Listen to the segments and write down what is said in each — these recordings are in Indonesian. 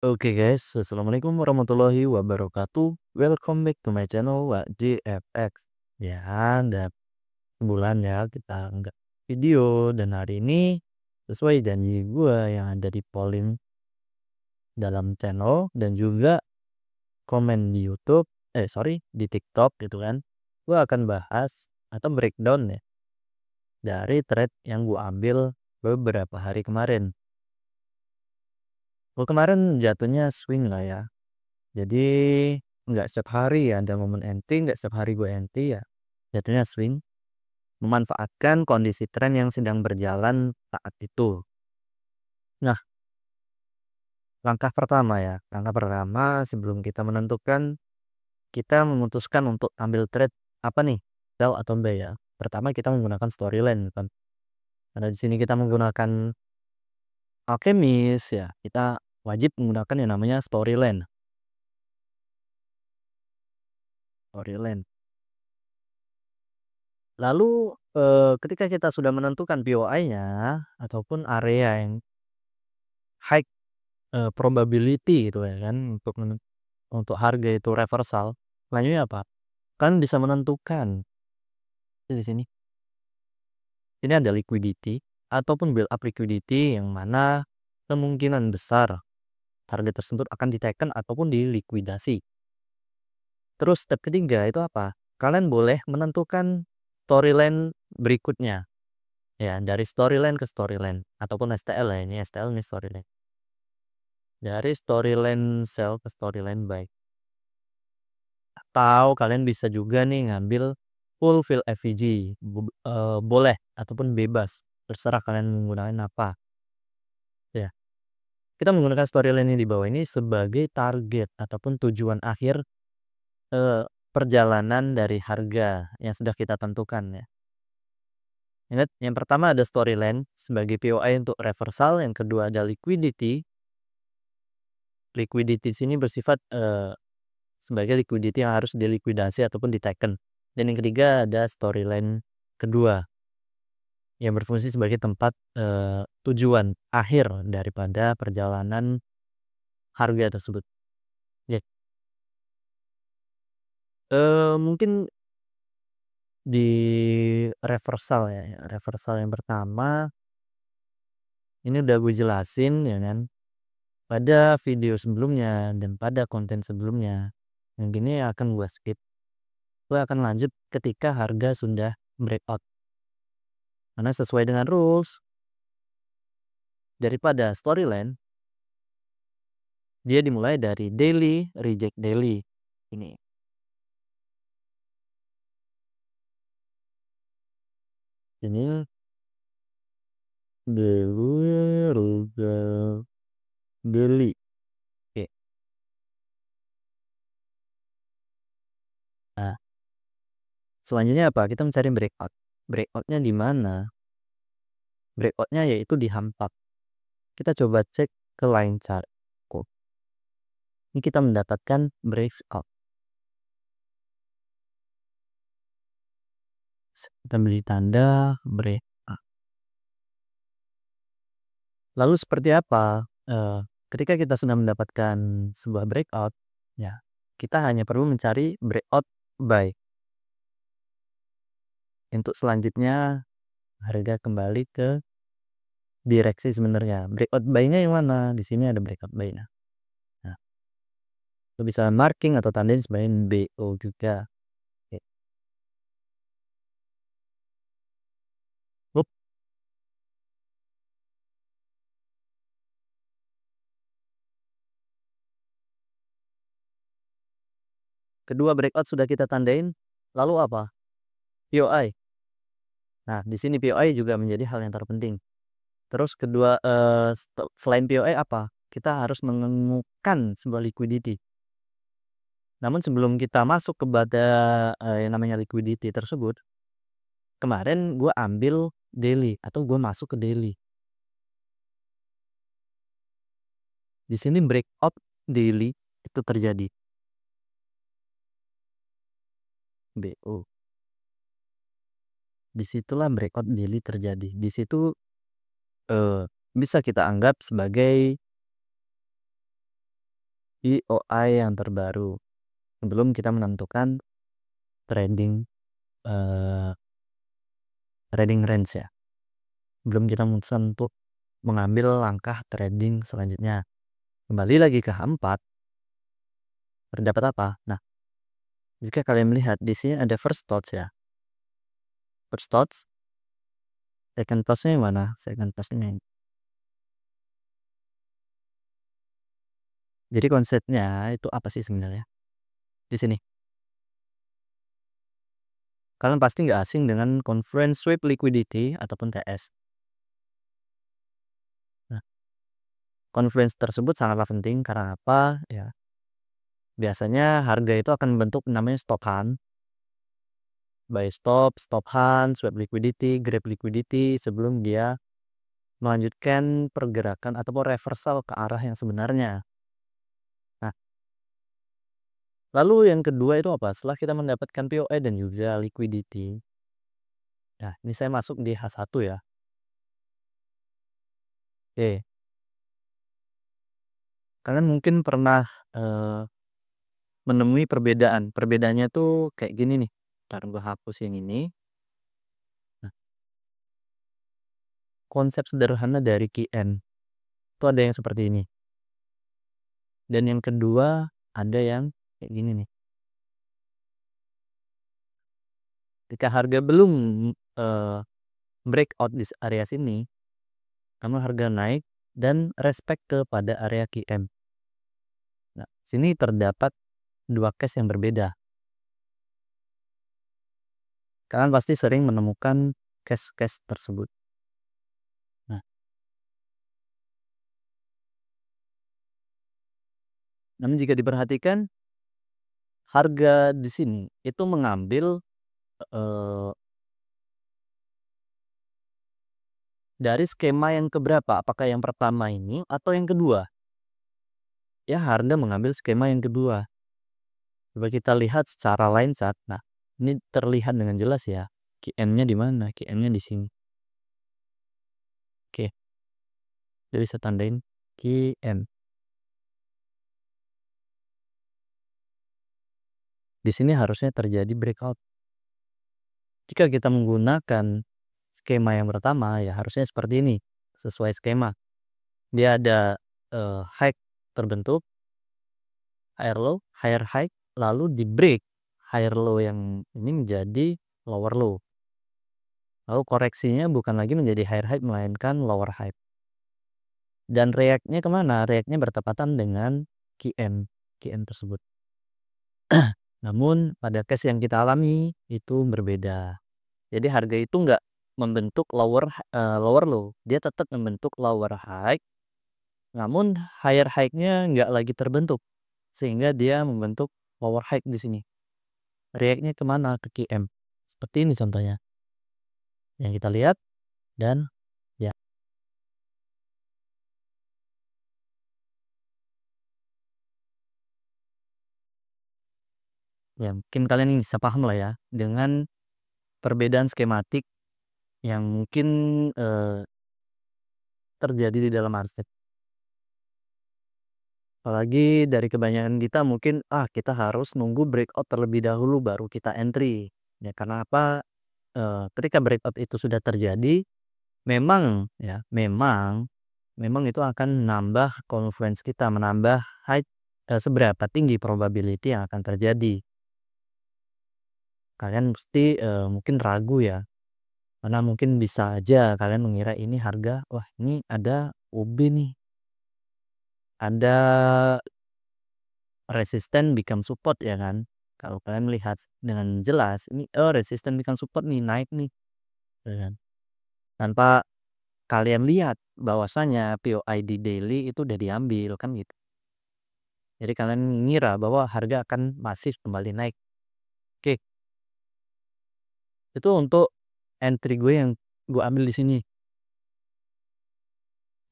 Oke guys, assalamualaikum warahmatullahi wabarakatuh. Welcome back to my channel Wak JFX. Ya, udah bulan ya kita nggak video dan hari ini sesuai janji gue yang ada di polling dalam channel dan juga komen di YouTube, sorry di TikTok gitu kan. Gue akan bahas atau breakdown ya dari thread yang gue ambil beberapa hari kemarin. Gue kemarin jatuhnya swing lah ya. Jadi nggak setiap hari ya ada momen enti, nggak setiap hari gue enti ya. Jatuhnya swing, memanfaatkan kondisi tren yang sedang berjalan saat itu. Nah, langkah pertama sebelum kita menentukan, kita memutuskan untuk ambil trade apa nih, sell atau buy ya. Pertama kita menggunakan storyline kan. Karena di sini kita menggunakan alkemis ya, kita wajib menggunakan yang namanya storyline. Storyline. Lalu, ketika kita sudah menentukan POI-nya ataupun area yang high, probability gitu ya kan untuk harga itu reversal, selanjutnya apa? Kan bisa menentukan di sini, ini ada liquidity ataupun build up liquidity yang mana kemungkinan besar target tersebut akan diteken ataupun dilikuidasi. Terus step ketiga itu apa? Kalian boleh menentukan storyline berikutnya. Ya, dari storyline ke storyline ataupun STL ya, ini STL ini storyline. Dari storyline sell ke storyline buy. Atau kalian bisa juga nih ngambil full fill FVG. Boleh ataupun bebas. Terserah kalian menggunakan apa. Ya. Kita menggunakan storyline yang di bawah ini sebagai target ataupun tujuan akhir perjalanan dari harga yang sudah kita tentukan ya. Ingat, yang pertama ada storyline sebagai POI untuk reversal, yang kedua ada liquidity. Liquidity sini bersifat sebagai liquidity yang harus dilikuidasi ataupun diteken. Dan yang ketiga ada storyline kedua yang berfungsi sebagai tempat tujuan akhir daripada perjalanan harga tersebut. Ya, mungkin di reversal ya, reversal yang pertama ini udah gue jelasin ya kan pada video sebelumnya dan pada konten sebelumnya. Yang gini akan gue skip. Gue akan lanjut ketika harga sudah breakout. Karena sesuai dengan rules daripada storyline, dia dimulai dari daily, reject daily. Ini. Ini daily, reject daily. Oke. Nah, selanjutnya apa? Kita mencari breakout. Breakoutnya di mana? Breakoutnya yaitu di hampat. Kita coba cek ke line chart. Ini kita mendapatkan breakout. Kita beri tanda breakout. Lalu seperti apa? Ketika kita sudah mendapatkan sebuah breakout, ya kita hanya perlu mencari breakout buy. Untuk selanjutnya harga kembali ke direksi sebenarnya. Breakout buy-nya yang mana? Di sini ada breakout buy-nya. Nah, itu bisa marking atau tandain sebagai BO juga. Oke. Up. Kedua breakout sudah kita tandain. Lalu apa? POI. Nah, di sini POI juga menjadi hal yang terpenting. Terus kedua, selain POI apa? Kita harus menemukan sebuah liquidity. Namun sebelum kita masuk kepada yang namanya liquidity tersebut, kemarin gue ambil daily atau gue masuk ke daily. Di sini breakout daily itu terjadi. BO. Disitulah breakout daily terjadi. Di situ bisa kita anggap sebagai POI yang terbaru sebelum kita menentukan trading trading range ya. Sebelum kita memutuskan untuk mengambil langkah trading selanjutnya. Kembali lagi ke H4. Berdapat apa? Nah, jika kalian melihat di sini ada first thoughts ya. First thoughts. Second thoughts-nya yang mana? Second thoughts-nya. Jadi konsepnya itu apa sih sebenarnya? Di sini. Kalian pasti nggak asing dengan Conference Sweep Liquidity ataupun TS. Nah, conference tersebut sangatlah penting karena apa? Ya, biasanya harga itu akan membentuk namanya stop hunt, buy stop, stop hunt, swap liquidity, grab liquidity sebelum dia melanjutkan pergerakan ataupun reversal ke arah yang sebenarnya. Nah, lalu yang kedua itu apa? Setelah kita mendapatkan POI dan juga liquidity. Nah, ini saya masuk di H1 ya. Oke. Kalian mungkin pernah menemui perbedaan. Perbedaannya tuh kayak gini nih. Ntar gue hapus yang ini. Nah, konsep sederhana dari QN itu ada yang seperti ini. Dan yang kedua ada yang kayak gini nih. Ketika harga belum breakout di area sini, namun harga naik dan respect kepada area QM. Nah, sini terdapat dua case yang berbeda. Kalian pasti sering menemukan case-case tersebut. Nah, namun jika diperhatikan harga di sini itu mengambil dari skema yang keberapa? Apakah yang pertama ini atau yang kedua? Ya, harga mengambil skema yang kedua. Coba kita lihat secara line chart. Nah, ini terlihat dengan jelas ya. QM-nya di mana? QM-nya di sini. Oke. Kita bisa tandain QM. Di sini harusnya terjadi breakout. Jika kita menggunakan skema yang pertama ya harusnya seperti ini. Sesuai skema. Dia ada high terbentuk, higher low, higher high, lalu di break higher low yang ini menjadi lower low. Lalu koreksinya bukan lagi menjadi higher high melainkan lower high. Dan react-nya kemana? React-nya bertepatan dengan QM tersebut. Namun pada case yang kita alami itu berbeda. Jadi harga itu nggak membentuk lower low, dia tetap membentuk lower high. Namun higher high-nya nggak lagi terbentuk sehingga dia membentuk lower high di sini. React-nya kemana? Ke QM. Seperti ini contohnya yang kita lihat dan ya. Ya mungkin kalian bisa paham lah ya dengan perbedaan skematik yang mungkin terjadi di dalam market. Apalagi dari kebanyakan kita mungkin kita harus nunggu breakout terlebih dahulu baru kita entry. Ya karena apa? Ketika breakout itu sudah terjadi, memang ya, memang itu akan menambah confidence kita, menambah high seberapa tinggi probability yang akan terjadi. Kalian mesti mungkin ragu ya. Karena mungkin bisa aja kalian mengira ini harga, wah ini ada UB nih. Ada resisten become support ya kan. Kalau kalian melihat dengan jelas ini resisten become support nih naik nih. Ya kan? Tanpa kalian lihat bahwasanya POI di daily itu udah diambil kan gitu. Jadi kalian mengira bahwa harga akan masif kembali naik. Oke. Itu untuk entry gue yang gue ambil di sini.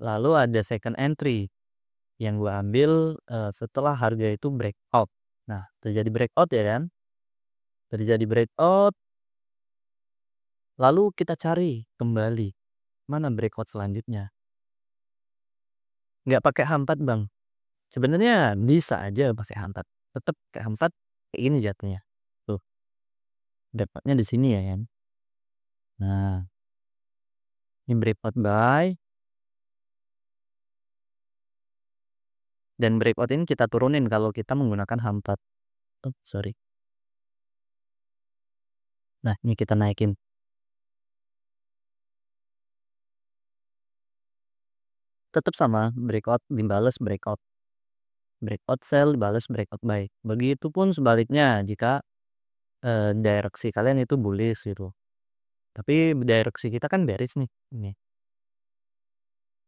Lalu ada second entry yang gue ambil setelah harga itu breakout. Nah, terjadi breakout ya kan? Terjadi breakout. Lalu kita cari kembali mana breakout selanjutnya. Nggak pakai H4 bang. Sebenarnya bisa aja pakai hampat, tetep kayak hampat kayak gini jatuhnya. Tuh, dapatnya di sini ya kan. Nah, ini breakout buy dan breakout ini kita turunin kalau kita menggunakan hampat. Oh, sorry. Nah, ini kita naikin. Tetap sama, breakout dibales breakout. Breakout sell dibales breakout buy. Begitupun sebaliknya jika direksi kalian itu bullish gitu. Tapi direksi kita kan bearish nih, ini.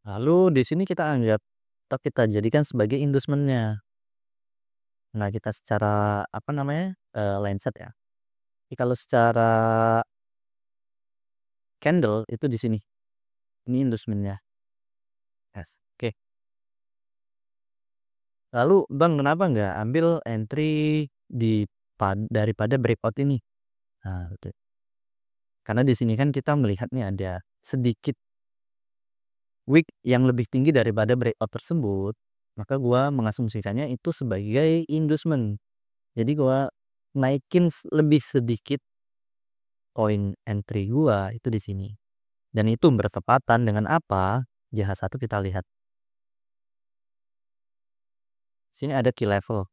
Lalu di sini kita anggap atau kita jadikan sebagai inducementnya. Nah, kita secara apa namanya? Line set ya. Jadi kalau secara candle itu di sini. Ini inducementnya. Yes. Oke. Lalu Bang kenapa nggak ambil entry daripada breakout ini? Nah, betul. Karena di sini kan kita melihat nih ada sedikit wick yang lebih tinggi daripada breakout tersebut, maka gua mengasumsikannya itu sebagai inducement. Jadi gua naikin lebih sedikit poin entry gua itu di sini. Dan itu bertepatan dengan apa? JH1 kita lihat. Sini ada key level.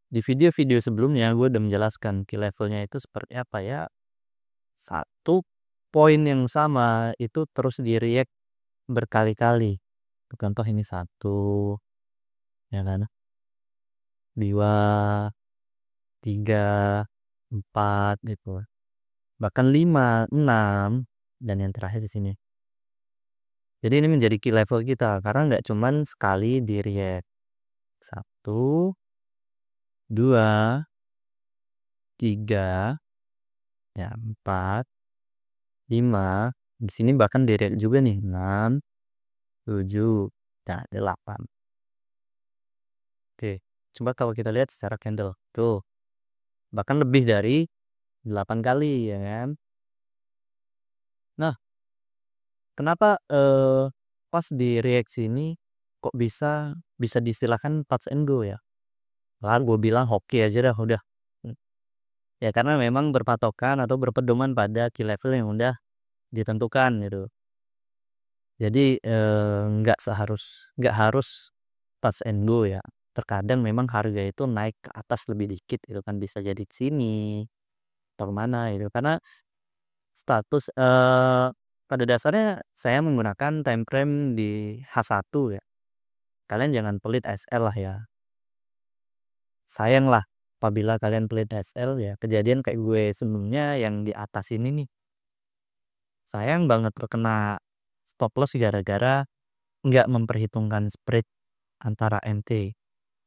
Di video-video sebelumnya gue udah menjelaskan key levelnya itu seperti apa ya. Satu poin yang sama itu terus di-react berkali-kali. Contoh ini 1, ya kan? 2, 3, 4 gitu. Bahkan 5, 6 dan yang terakhir di sini. Jadi ini menjadi key level kita karena nggak cuman sekali di-react. 1, 2, 3, ya 4, 5. Di sini bahkan di-react juga nih 6, 7, nah 8. Oke, coba kalau kita lihat secara candle. Tuh, bahkan lebih dari 8 kali ya kan. Nah, kenapa pas di reaksi ini kok bisa bisa diistilahkan touch and go ya? Kan gue bilang hoki aja dah udah. Hmm, Ya karena memang berpatokan atau berpedoman pada key level yang udah ditentukan gitu. Jadi nggak harus touch and go ya. Terkadang memang harga itu naik ke atas lebih dikit itu kan bisa jadi di sini atau mana itu karena status pada dasarnya saya menggunakan time frame di H1 ya. Kalian jangan pelit SL lah ya. Sayang lah apabila kalian pelit SL ya. Kejadian kayak gue sebelumnya yang di atas ini nih. Sayang banget terkena stop loss gara-gara nggak memperhitungkan spread antara MT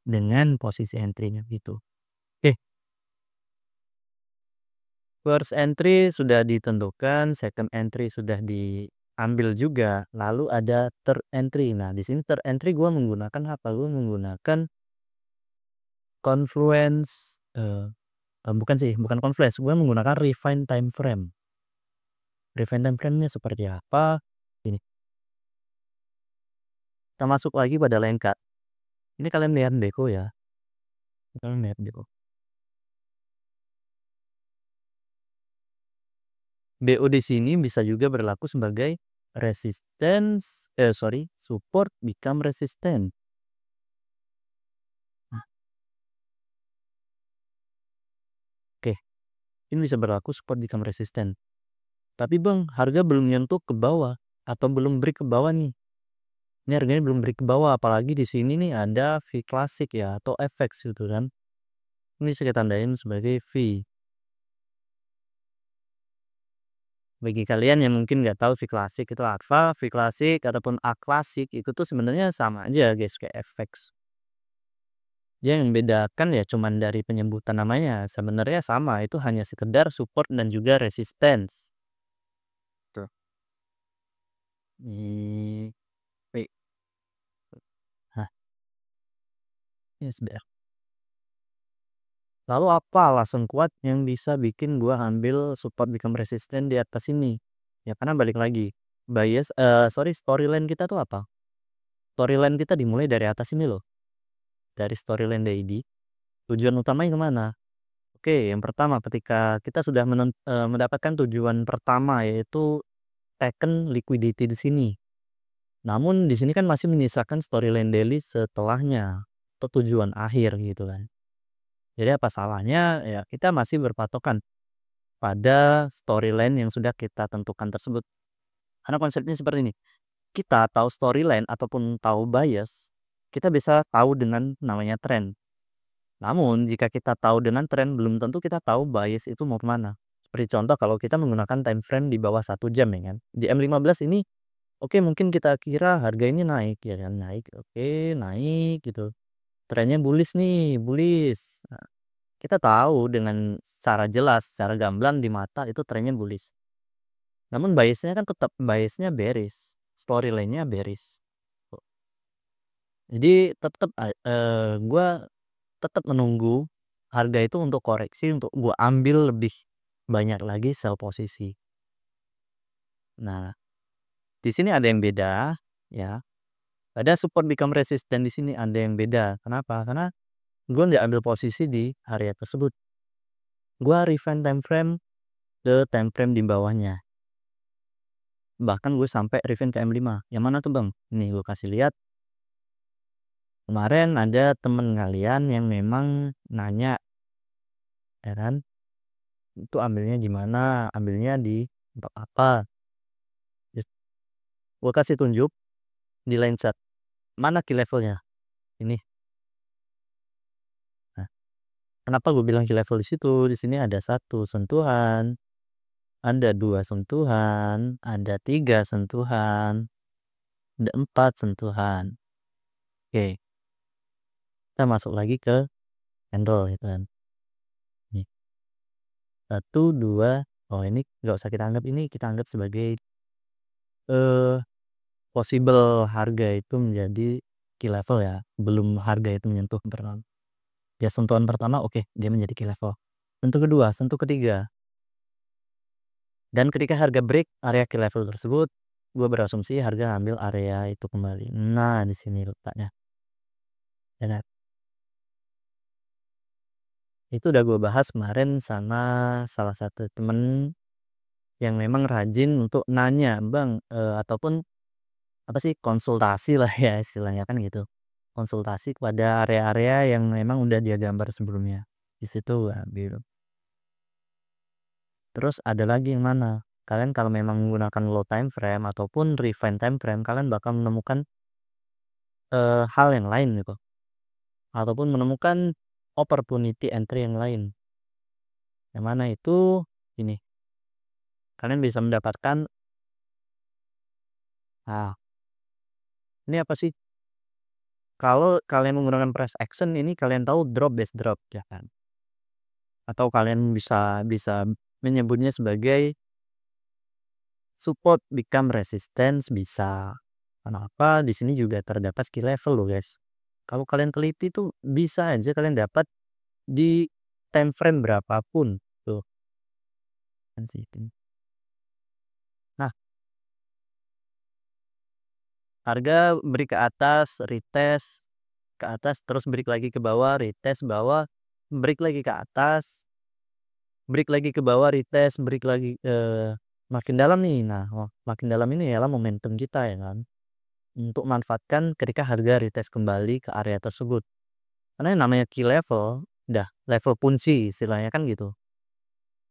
dengan posisi entry-nya gitu. Oke, first entry sudah ditentukan, second entry sudah diambil juga, lalu ada third entry. Nah, di sini third entry gue menggunakan apa? Gue menggunakan confluence bukan sih, bukan confluence, gue menggunakan refine time frame. Refine time frame-nya seperti apa? Ini. Kita masuk lagi pada line cut. Ini kalian lihat Beko ya. Kalian lihat Beko. BO di sini bisa juga berlaku sebagai support become resistant. Nah, oke, ini bisa berlaku support become resistant. Tapi Bang, harga belum nyentuh ke bawah atau belum break ke bawah nih. Ini harganya belum break ke bawah, apalagi di sini nih ada V klasik ya atau FX gitu kan. Ini saya tandain sebagai V. Bagi kalian yang mungkin nggak tahu V klasik itu apa, V klasik ataupun A klasik itu tuh sebenarnya sama aja guys kayak FX. Dia yang membedakan ya cuman dari penyebutan namanya. Sebenarnya sama, itu hanya sekedar support dan juga resistance. Tuh. Ini P. Hah, ini SBR. Lalu apa alasan kuat yang bisa bikin gua ambil support become resistant di atas ini? Ya karena balik lagi, storyline kita tuh apa? Storyline kita dimulai dari atas ini loh. dari storyline daily, tujuan utamanya kemana? Oke, yang pertama ketika kita sudah mendapatkan tujuan pertama yaitu taken liquidity di sini. Namun di sini kan masih menyisakan storyline daily setelahnya atau tujuan akhir gitu kan. Jadi apa salahnya ya kita masih berpatokan pada storyline yang sudah kita tentukan tersebut. Karena konsepnya seperti ini, kita tahu storyline ataupun tahu bias, kita bisa tahu dengan namanya tren. Namun jika kita tahu dengan tren, belum tentu kita tahu bias itu mau kemana. Seperti contoh kalau kita menggunakan time frame di bawah 1 jam ya kan. Di M15 ini, oke mungkin kita kira harga ini naik ya kan, naik, oke naik gitu. Trennya bullish nih, bullish. Nah, kita tahu dengan secara jelas, secara gamblang di mata itu trennya bullish. Namun biasnya kan tetap biasnya bearish, storyline-nya bearish. Jadi tetap gua tetap menunggu harga itu untuk koreksi untuk gua ambil lebih banyak lagi sell posisi. Nah, di sini ada yang beda ya. Ada support become resistance di sini ada yang beda. Kenapa? Karena gua nggak ambil posisi di area tersebut. Gua refine time frame ke time frame di bawahnya. Bahkan gue sampai refine ke M5. Yang mana tuh bang? Nih gue kasih lihat. Kemarin ada temen kalian yang memang nanya, ya kan? Itu ambilnya gimana? Ambilnya di tempat apa? Gue kasih tunjuk di line chart. Mana key levelnya? Ini. Nah, kenapa gue bilang key level di situ? Di sini ada 1 sentuhan, ada 2 sentuhan, ada 3 sentuhan, ada 4 sentuhan. Oke, kita masuk lagi ke candle gitu kan. Nih, 1, 2. Oh ini nggak usah kita anggap, ini kita anggap sebagai eh possible harga itu menjadi key level ya. Belum harga itu menyentuh ya sentuhan pertama, oke dia menjadi key level. Sentuh kedua, sentuh ketiga. Dan ketika harga break area key level tersebut, gue berasumsi harga ambil area itu kembali. Nah, di sini letaknya. Ya kan? Itu udah gue bahas kemarin sama salah satu temen yang memang rajin untuk nanya, "Bang, ataupun apa sih, konsultasi lah ya istilahnya kan gitu. Konsultasi kepada area-area yang memang udah dia gambar sebelumnya. Di situ gua ambil. Terus ada lagi yang mana? Kalian kalau memang menggunakan low time frame ataupun refine time frame, kalian bakal menemukan hal yang lain gitu. Ataupun menemukan opportunity entry yang lain. Yang mana itu ini. Kalian bisa mendapatkan, nah ini apa sih? Kalau kalian menggunakan price action ini kalian tahu drop base drop ya kan? Atau kalian bisa bisa menyebutnya sebagai support become resistance bisa. Kenapa? Di sini juga terdapat skill level loh guys. Kalau kalian teliti tuh bisa aja kalian dapat di time frame berapapun tuh. Kan sih. Nah, harga break ke atas, retest ke atas, terus break lagi ke bawah, retest bawah, break lagi ke atas, break lagi ke bawah, retest, break lagi makin dalam nih. Nah, makin dalam ini ialah momentum kita ya kan. Untuk manfaatkan ketika harga retest kembali ke area tersebut. Karena yang namanya key level, dah level kunci istilahnya kan gitu.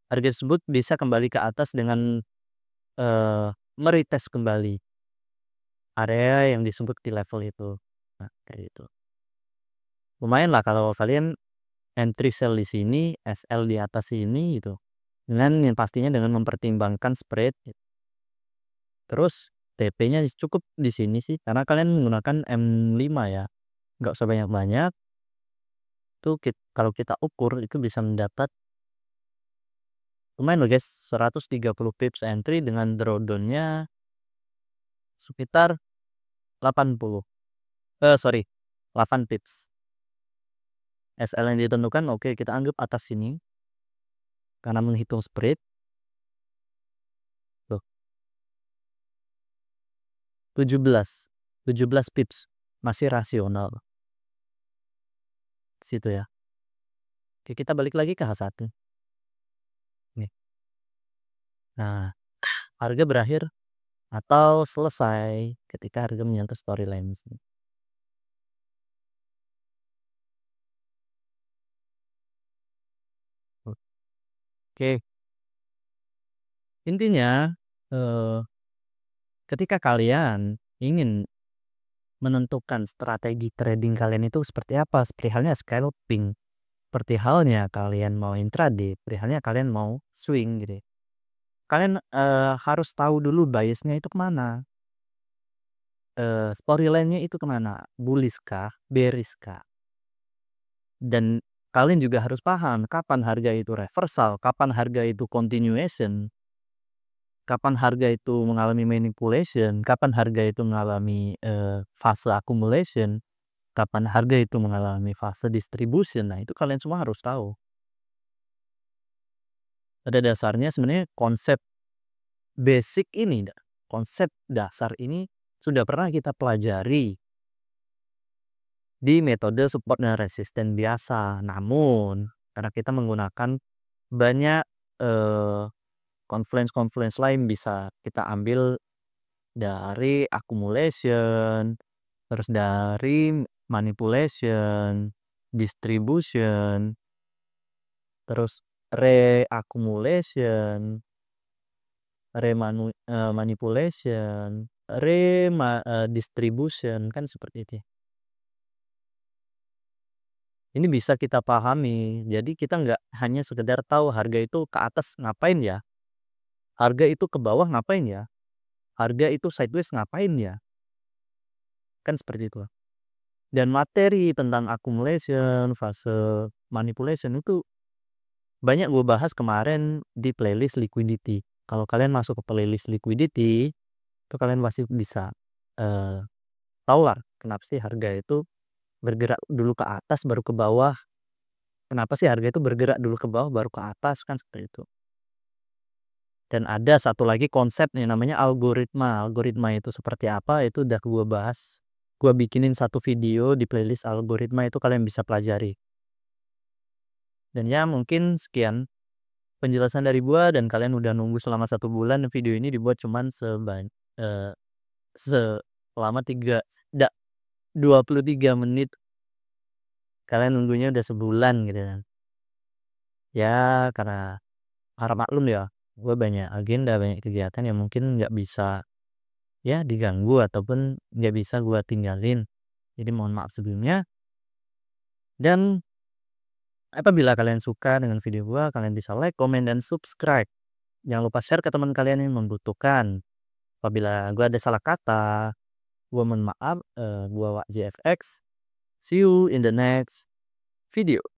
Harga tersebut bisa kembali ke atas dengan meretest kembali area yang disebut di level itu. Nah, kayak gitu. Lumayan lah kalau kalian entry sell di sini, SL di atas sini gitu. Dengan yang pastinya dengan mempertimbangkan spread. Terus TP-nya cukup di sini sih karena kalian menggunakan M5 ya. Nggak usah banyak-banyak. Tuh kalau kita ukur itu bisa mendapat lumayan loh guys, 130 pips entry dengan drawdown-nya sekitar 80. Sorry, 8 pips. SL yang ditentukan oke kita anggap atas sini karena menghitung spread. Tuh, 17 pips masih rasional. situ ya. Oke, kita balik lagi ke H1 nih. Nah, harga berakhir atau selesai ketika harga menyentuh storyline di sini. Oke, intinya, eee, ketika kalian ingin menentukan strategi trading kalian itu seperti apa, seperti halnya scalping, seperti halnya kalian mau intraday, seperti halnya kalian mau swing gitu ya. Kalian, harus tahu dulu biasnya itu kemana, storyline-nya itu kemana, bullish kah, bearish kah? Dan kalian juga harus paham kapan harga itu reversal, kapan harga itu continuation, kapan harga itu mengalami manipulation, kapan harga itu mengalami, fase accumulation, kapan harga itu mengalami fase distribution. Nah, itu kalian semua harus tahu. Pada dasarnya sebenarnya konsep basic ini, konsep dasar ini sudah pernah kita pelajari di metode support dan resisten biasa. Namun, karena kita menggunakan banyak, eee, confluence lain, bisa kita ambil dari accumulation, terus dari manipulation, distribution, terus reaccumulation, manipulation, distribution, kan seperti itu ya. Ini bisa kita pahami, jadi kita nggak hanya sekedar tahu harga itu ke atas ngapain ya, harga itu ke bawah ngapain ya, harga itu sideways ngapain ya, kan seperti itu. Dan materi tentang accumulation, fase manipulation itu banyak gue bahas kemarin di playlist liquidity. Kalau kalian masuk ke playlist liquidity, itu kalian pasti bisa, tahu lah kenapa sih harga itu bergerak dulu ke atas baru ke bawah, kenapa sih harga itu bergerak dulu ke bawah baru ke atas, kan seperti itu. Dan ada satu lagi konsep nih namanya algoritma. Algoritma itu seperti apa, itu udah gue bahas. Gue bikinin satu video di playlist algoritma, itu kalian bisa pelajari. Dan ya mungkin sekian penjelasan dari gue, dan kalian udah nunggu selama 1 bulan. Video ini dibuat cuman eee, selama 23 menit. Kalian nunggunya udah sebulan gitu kan. Ya karena harap maklum ya, gue banyak agenda, banyak kegiatan yang mungkin nggak bisa ya diganggu ataupun nggak bisa gue tinggalin. Jadi mohon maaf sebelumnya. Dan apabila kalian suka dengan video gue, kalian bisa like, komen, dan subscribe. Jangan lupa share ke teman kalian yang membutuhkan. Apabila gue ada salah kata, gue mohon maaf. Gue Wak JFX. See you in the next video.